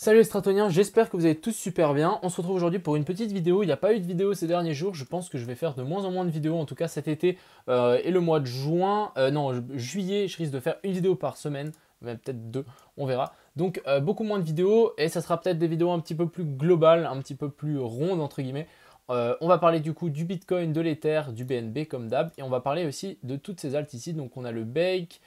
Salut les Stratoniens, j'espère que vous allez tous super bien. On se retrouve aujourd'hui pour une petite vidéo. Il n'y a pas eu de vidéo ces derniers jours. Je pense que je vais faire de moins en moins de vidéos, en tout cas cet été et le mois de juin. Non, juillet, je risque de faire une vidéo par semaine, même peut-être deux, on verra. Donc beaucoup moins de vidéos et ça sera peut-être des vidéos un petit peu plus globales, un petit peu plus rondes entre guillemets. On va parler du coup du Bitcoin, de l'Ether, du BNB comme d'hab. Et on va parler aussi de toutes ces alts ici. Donc on a le Bake.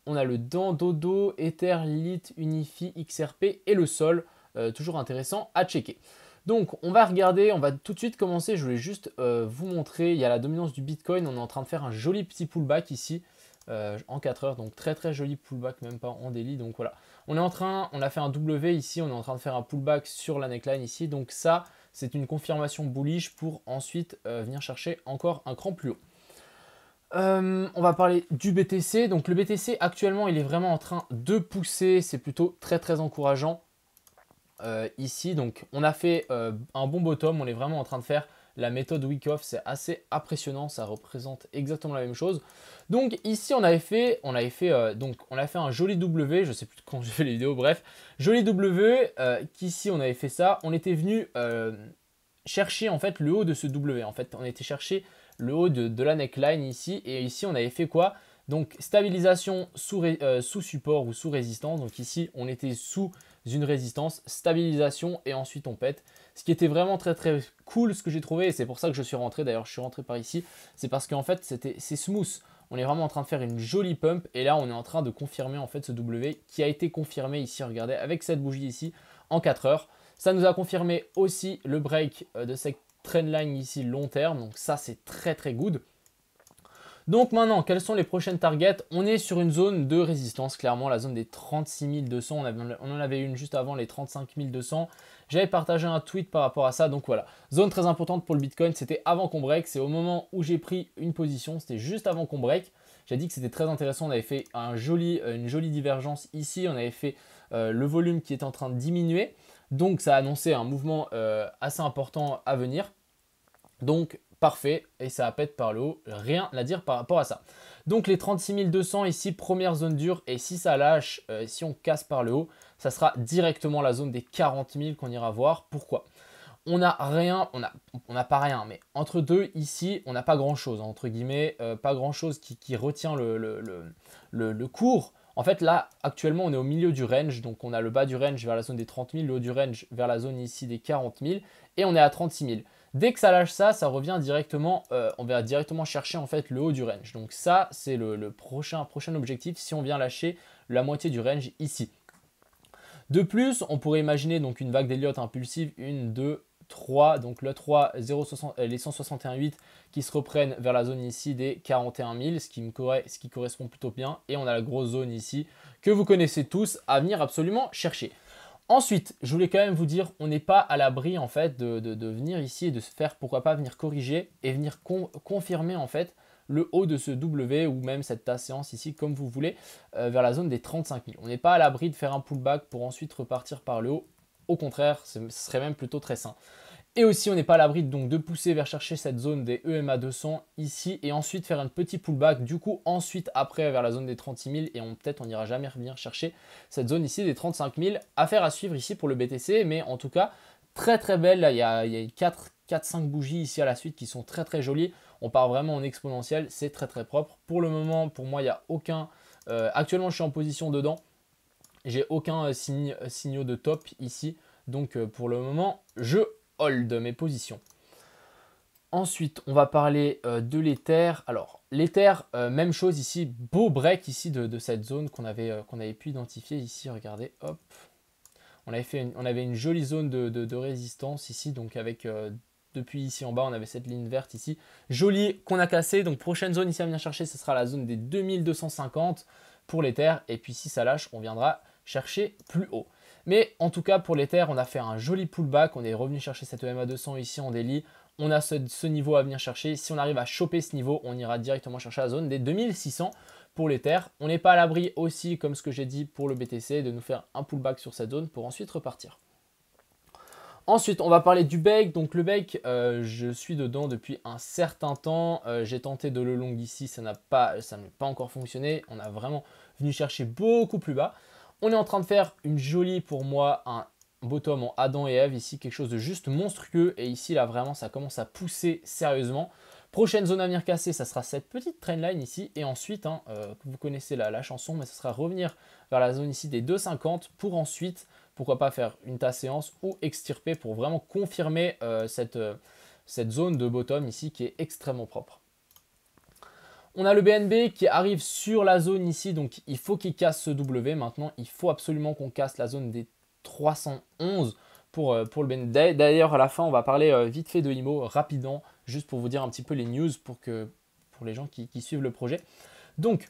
On a le DAN, Dodo, Ether, Lite, Unifi, XRP et le Sol. Toujours intéressant à checker. Donc on va regarder, on va tout de suite commencer. Je voulais juste vous montrer, il y a la dominance du Bitcoin. On est en train de faire un joli petit pullback ici en 4 heures. Donc très très joli pullback, même pas en daily. Donc voilà, on a fait un W ici, on est en train de faire un pullback sur la neckline ici. Donc ça, c'est une confirmation bullish pour ensuite venir chercher encore un cran plus haut. On va parler du BTC. Donc le BTC actuellement il est vraiment en train de pousser, c'est plutôt très très encourageant ici. Donc on a fait un bon bottom, on est vraiment en train de faire la méthode week off, c'est assez impressionnant, ça représente exactement la même chose. Donc ici on a fait un joli W, je sais plus quand j'ai fait les vidéos, bref, joli W, qu'ici on avait fait ça, on était venu chercher en fait le haut de ce W. En fait, on était chercher le haut de la neckline ici. Et ici, on avait fait quoi? Donc, stabilisation sous support ou sous résistance. Donc ici, on était sous une résistance, stabilisation et ensuite on pète. Ce qui était vraiment très très cool, ce que j'ai trouvé. Et c'est pour ça que je suis rentré. D'ailleurs, je suis rentré par ici. C'est parce qu'en fait, c'est smooth. On est vraiment en train de faire une jolie pump. Et là, on est en train de confirmer en fait ce W qui a été confirmé ici, regardez, avec cette bougie ici en 4 heures. Ça nous a confirmé aussi le break de cette trendline ici long terme. Donc ça, c'est très très good. Donc maintenant, quelles sont les prochaines targets? On est sur une zone de résistance, clairement la zone des 36 200. On en avait une juste avant les 35 200. J'avais partagé un tweet par rapport à ça. Donc voilà, zone très importante pour le Bitcoin. C'était avant qu'on break. C'est au moment où j'ai pris une position. C'était juste avant qu'on break. J'ai dit que c'était très intéressant. On avait fait une jolie divergence ici. On avait fait le volume qui est en train de diminuer. Donc ça a annoncé un mouvement assez important à venir. Donc parfait, et ça pète par le haut, rien à dire par rapport à ça. Donc les 36 200 ici, première zone dure, et si ça lâche, si on casse par le haut, ça sera directement la zone des 40 000 qu'on ira voir. Pourquoi? On n'a rien, on n'a pas rien, mais entre deux ici, on n'a pas grand chose, entre guillemets, pas grand chose qui retient le cours. En fait, là, actuellement, on est au milieu du range, donc on a le bas du range vers la zone des 30 000, le haut du range vers la zone ici des 40 000, et on est à 36 000. Dès que ça lâche ça, ça revient directement, on va directement chercher en fait le haut du range. Donc ça, c'est le prochain objectif si on vient lâcher la moitié du range ici. De plus, on pourrait imaginer donc une vague d'Elliott impulsive, 1, 2, 3, donc le 3, 0,60, les 161,8 qui se reprennent vers la zone ici des 41 000, ce qui correspond plutôt bien. Et on a la grosse zone ici que vous connaissez tous à venir absolument chercher. Ensuite, je voulais quand même vous dire, on n'est pas à l'abri en fait de venir ici et de se faire, pourquoi pas, venir corriger et venir confirmer en fait le haut de ce W ou même cette séance ici comme vous voulez vers la zone des 35 000. On n'est pas à l'abri de faire un pullback pour ensuite repartir par le haut. Au contraire, ce serait même plutôt très sain. Et aussi, on n'est pas à l'abri donc de pousser vers chercher cette zone des EMA 200 ici et ensuite faire un petit pullback. Du coup, ensuite, après, vers la zone des 36 000 et peut-être on n'ira jamais revenir chercher cette zone ici des 35 000. Affaire à suivre ici pour le BTC, mais en tout cas, très très belle. Là, il y a 4-5 bougies ici à la suite qui sont très très jolies. On part vraiment en exponentiel, c'est très très propre. Pour le moment, pour moi, il n'y a aucun... actuellement, je suis en position dedans. J'ai aucun signaux de top ici. Donc, pour le moment, je hold mes positions. Ensuite, on va parler de l'Ether. Alors, l'Ether, même chose ici, beau break ici de cette zone qu'on avait pu identifier ici. Regardez, hop. On avait une jolie zone de résistance ici, donc avec depuis ici en bas, on avait cette ligne verte ici. Jolie qu'on a cassée. Donc, prochaine zone ici à venir chercher, ce sera la zone des 2250 pour l'Ether. Et puis, si ça lâche, on viendra chercher plus haut. Mais en tout cas, pour l'Ether, on a fait un joli pullback. On est revenu chercher cette EMA 200 ici en daily. On a ce niveau à venir chercher. Si on arrive à choper ce niveau, on ira directement chercher la zone des 2600 pour l'Ether. On n'est pas à l'abri aussi, comme ce que j'ai dit pour le BTC, de nous faire un pullback sur cette zone pour ensuite repartir. Ensuite, on va parler du Bake. Donc le Bake, je suis dedans depuis un certain temps. J'ai tenté de le long ici, ça n'a pas encore fonctionné. On a vraiment venu chercher beaucoup plus bas. On est en train de faire une jolie, pour moi, bottom en Adam et Ève ici, quelque chose de juste monstrueux. Et ici, là, vraiment, ça commence à pousser sérieusement. Prochaine zone à venir casser, ça sera cette petite trendline ici. Et ensuite, hein, vous connaissez la chanson, mais ça sera revenir vers la zone ici des 2,50 pour ensuite, pourquoi pas faire une tasse séance ou extirper pour vraiment confirmer cette zone de bottom ici qui est extrêmement propre. On a le BNB qui arrive sur la zone ici, donc il faut qu'il casse ce W. Maintenant, il faut absolument qu'on casse la zone des 311 pour le BNB. D'ailleurs, à la fin, on va parler vite fait de IMO, rapidement, juste pour vous dire un petit peu les news pour les gens qui suivent le projet. Donc,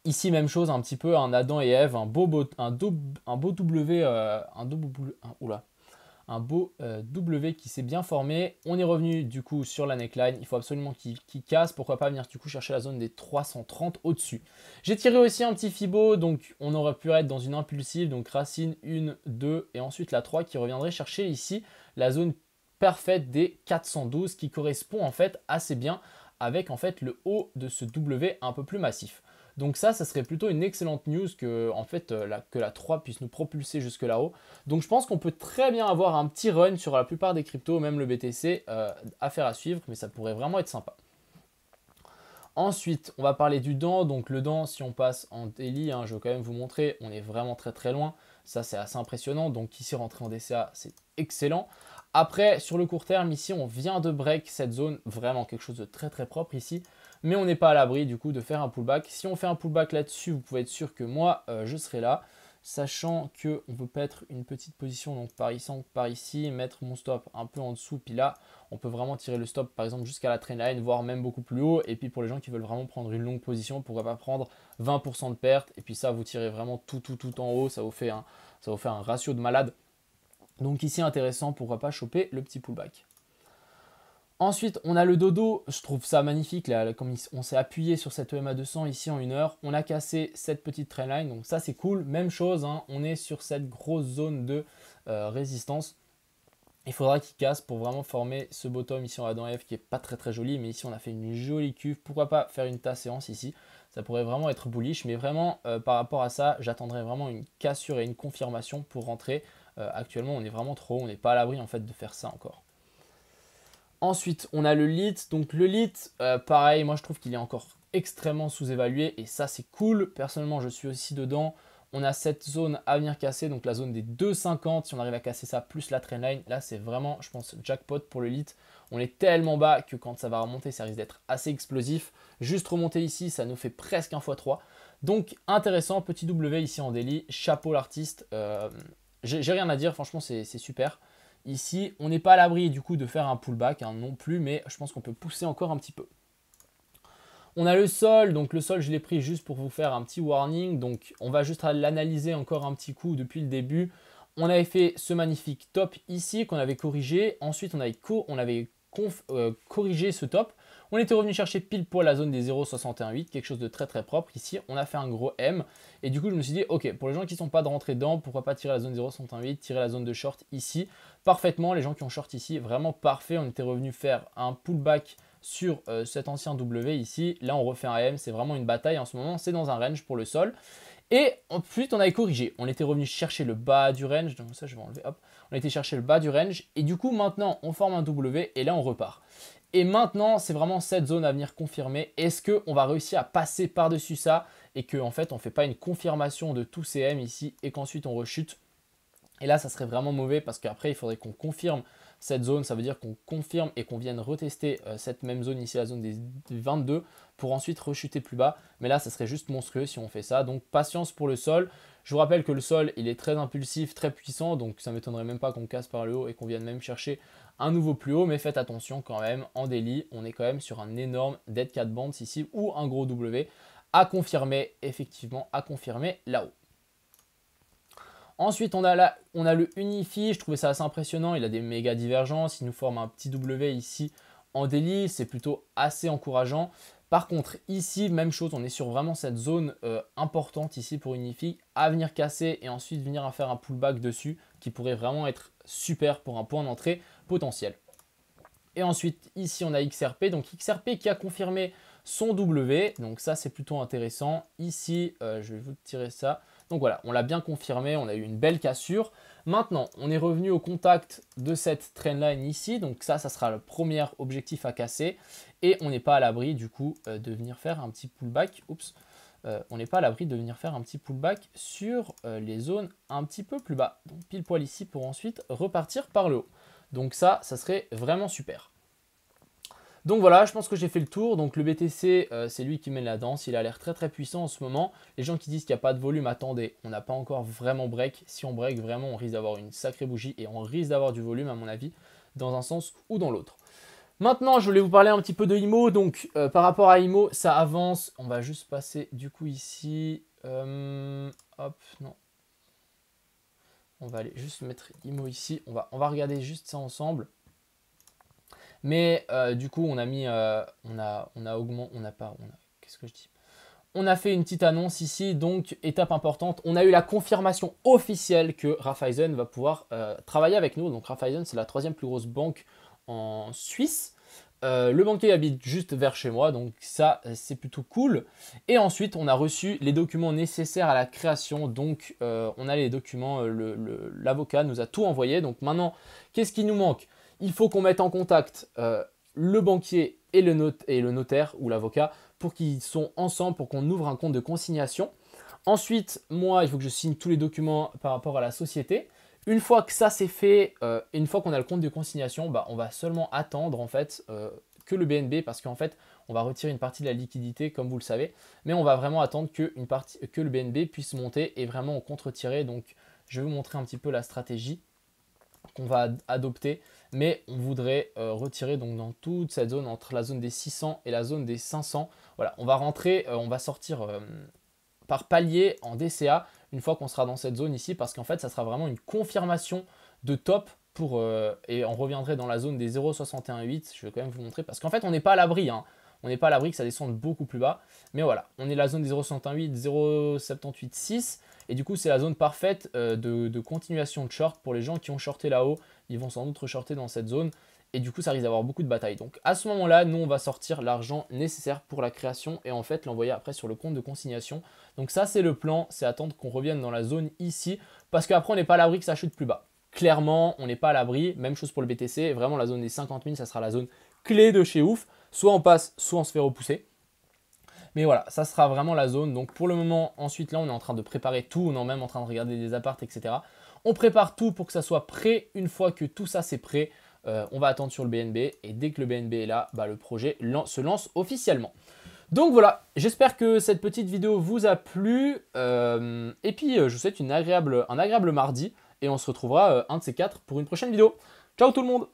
ici, même chose, un petit peu un Adam et Ève, un beau W, un beau W qui s'est bien formé. On est revenu du coup sur la neckline. Il faut absolument qu'il casse. Pourquoi pas venir du coup chercher la zone des 330 au-dessus. J'ai tiré aussi un petit Fibo. Donc on aurait pu être dans une impulsive. Donc racine 1, 2 et ensuite la 3 qui reviendrait chercher ici la zone parfaite des 412 qui correspond en fait assez bien avec en fait le haut de ce W un peu plus massif. Donc ça serait plutôt une excellente news que, en fait, que la 3 puisse nous propulser jusque là-haut. Donc je pense qu'on peut très bien avoir un petit run sur la plupart des cryptos, même le BTC, affaire à suivre, mais ça pourrait vraiment être sympa. Ensuite, on va parler du DAN. Donc le DAN, si on passe en daily, hein, je vais quand même vous montrer, on est vraiment très très loin. Ça, c'est assez impressionnant. Donc ici, rentrer en DCA, c'est excellent. Après, sur le court terme, ici, on vient de break cette zone, vraiment quelque chose de très très propre ici. Mais on n'est pas à l'abri du coup de faire un pullback. Si on fait un pullback là-dessus, vous pouvez être sûr que moi, je serai là. Sachant qu'on peut mettre une petite position, donc par ici, mettre mon stop un peu en dessous. Puis là, on peut vraiment tirer le stop par exemple jusqu'à la trendline, voire même beaucoup plus haut. Et puis pour les gens qui veulent vraiment prendre une longue position, pourquoi pas prendre 20% de perte. Et puis ça, vous tirez vraiment tout en haut. Ça vous fait un ratio de malade. Donc ici, intéressant, pourquoi pas choper le petit pullback. Ensuite, on a le dodo, je trouve ça magnifique, là, comme on s'est appuyé sur cette EMA 200 ici en 1 heure, on a cassé cette petite trendline, donc ça c'est cool. Même chose, hein, on est sur cette grosse zone de résistance. Il faudra qu'il casse pour vraiment former ce bottom ici en Adam F qui est pas très très joli, mais ici on a fait une jolie cuve. Pourquoi pas faire une tasse séance ici, ça pourrait vraiment être bullish, mais vraiment par rapport à ça, j'attendrai vraiment une cassure et une confirmation pour rentrer. Actuellement, on est vraiment trop haut, on n'est pas à l'abri en fait de faire ça encore. Ensuite, on a le lit. Donc le lit, pareil, moi je trouve qu'il est encore extrêmement sous-évalué et ça c'est cool. Personnellement, je suis aussi dedans. On a cette zone à venir casser, donc la zone des 2,50. Si on arrive à casser ça plus la trendline, là c'est vraiment, je pense, jackpot pour le lit. On est tellement bas que quand ça va remonter, ça risque d'être assez explosif. Juste remonter ici, ça nous fait presque 1 x 3. Donc intéressant, petit W ici en daily. Chapeau l'artiste. J'ai rien à dire, franchement c'est super. Ici, on n'est pas à l'abri du coup de faire un pullback hein, non plus, mais je pense qu'on peut pousser encore un petit peu. On a le sol, donc le sol je l'ai pris juste pour vous faire un petit warning, donc on va juste l'analyser encore un petit coup depuis le début. On avait fait ce magnifique top ici qu'on avait corrigé, ensuite on avait corrigé ce top. On était revenu chercher pile poil la zone des 0,618, quelque chose de très très propre. Ici, on a fait un gros M. Et du coup, je me suis dit, ok, pour les gens qui ne sont pas de rentrer dedans, pourquoi pas tirer la zone 0,618, tirer la zone de short ici. Parfaitement, les gens qui ont short ici, vraiment parfait. On était revenu faire un pullback sur cet ancien W ici. Là, on refait un M. C'est vraiment une bataille en ce moment. C'est dans un range pour le sol. Et ensuite, on avait corrigé. On était revenu chercher le bas du range. Donc ça, je vais enlever. Hop. On était chercher le bas du range. Et du coup, maintenant, on forme un W et là, on repart. Et maintenant, c'est vraiment cette zone à venir confirmer. Est-ce qu'on va réussir à passer par-dessus ça et qu'en fait, on ne fait pas une confirmation de tous ces M ici et qu'ensuite on rechute? Et là, ça serait vraiment mauvais parce qu'après, il faudrait qu'on confirme cette zone. Ça veut dire qu'on confirme et qu'on vienne retester cette même zone ici, la zone des 22, pour ensuite rechuter plus bas. Mais là, ça serait juste monstrueux si on fait ça. Donc, patience pour le sol. Je vous rappelle que le sol, il est très impulsif, très puissant. Donc, ça ne m'étonnerait même pas qu'on casse par le haut et qu'on vienne même chercher un nouveau plus haut. Mais faites attention quand même, en daily, on est quand même sur un énorme dead cat bands ici ou un gros W à confirmer, effectivement, à confirmer là-haut. Ensuite, on a le Unifi, je trouvais ça assez impressionnant, il a des méga divergences, il nous forme un petit W ici en daily, c'est plutôt assez encourageant. Par contre, ici, même chose, on est sur vraiment cette zone importante ici pour Unifi, à venir casser et ensuite venir à faire un pullback dessus qui pourrait vraiment être super pour un point d'entrée potentiel. Et ensuite, ici, on a XRP, donc XRP qui a confirmé son W, donc ça, c'est plutôt intéressant. Ici, je vais vous tirer ça. Donc voilà, on l'a bien confirmé, on a eu une belle cassure. Maintenant, on est revenu au contact de cette trendline ici. Donc ça sera le premier objectif à casser. Et on n'est pas à l'abri du coup de venir faire un petit pullback. Oups. On n'est pas à l'abri de venir faire un petit pullback sur les zones un petit peu plus bas. Donc pile poil ici pour ensuite repartir par le haut. Donc ça serait vraiment super. Donc voilà, je pense que j'ai fait le tour. Donc le BTC, c'est lui qui mène la danse. Il a l'air très très puissant en ce moment. Les gens qui disent qu'il n'y a pas de volume, attendez, on n'a pas encore vraiment break. Si on break vraiment, on risque d'avoir une sacrée bougie et on risque d'avoir du volume à mon avis, dans un sens ou dans l'autre. Maintenant, je voulais vous parler un petit peu de IMO. Donc, par rapport à IMO, ça avance. On va juste passer du coup ici. Hop, non. On va aller juste mettre IMO ici. On va regarder juste ça ensemble. Mais du coup, on a mis, qu'est-ce que je dis? On a fait une petite annonce ici, donc étape importante. On a eu la confirmation officielle que Raiffeisen va pouvoir travailler avec nous. Donc Raiffeisen, c'est la 3e plus grosse banque en Suisse. Le banquier habite juste vers chez moi, donc ça c'est plutôt cool. Et ensuite on a reçu les documents nécessaires à la création, donc on a les documents, l'avocat nous a tout envoyé. Donc maintenant, qu'est-ce qui nous manque? Il faut qu'on mette en contact le banquier et le notaire ou l'avocat pour qu'ils sont ensemble, pour qu'on ouvre un compte de consignation. Ensuite, moi, il faut que je signe tous les documents par rapport à la société. Une fois que ça c'est fait, une fois qu'on a le compte de consignation, on va seulement attendre en fait que le BNB, parce qu'en fait on va retirer une partie de la liquidité comme vous le savez, mais on va vraiment attendre que le BNB puisse monter et vraiment on compte retirer. Donc je vais vous montrer un petit peu la stratégie qu'on va adopter, mais on voudrait retirer donc dans toute cette zone entre la zone des 600 et la zone des 500. Voilà, on va rentrer, on va sortir par palier en DCA une fois qu'on sera dans cette zone ici, parce qu'en fait ça sera vraiment une confirmation de top pour, et on reviendrait dans la zone des 0,618. Je vais quand même vous montrer parce qu'en fait on n'est pas à l'abri, hein. On n'est pas à l'abri que ça descende beaucoup plus bas, mais voilà, on est la zone des 0,68, 0,786 et du coup c'est la zone parfaite de continuation de short pour les gens qui ont shorté là-haut. Ils vont sans doute shorter dans cette zone. Et du coup, ça risque d'avoir beaucoup de batailles. Donc à ce moment-là, nous, on va sortir l'argent nécessaire pour la création et en fait l'envoyer après sur le compte de consignation. Donc ça, c'est le plan, c'est attendre qu'on revienne dans la zone ici parce qu'après, on n'est pas à l'abri que ça chute plus bas. Clairement, on n'est pas à l'abri. Même chose pour le BTC. Vraiment, la zone des 50 000, ça sera la zone clé de chez ouf. Soit on passe, soit on se fait repousser. Mais voilà, ça sera vraiment la zone. Donc pour le moment, ensuite, là, on est en train de préparer tout. On est même en train de regarder des apparts, etc. On prépare tout pour que ça soit prêt. Une fois que tout ça, c'est prêt, on va attendre sur le BNB et dès que le BNB est là, le projet se lance officiellement. Donc voilà, j'espère que cette petite vidéo vous a plu et puis je vous souhaite un agréable mardi et on se retrouvera un de ces quatre pour une prochaine vidéo. Ciao tout le monde!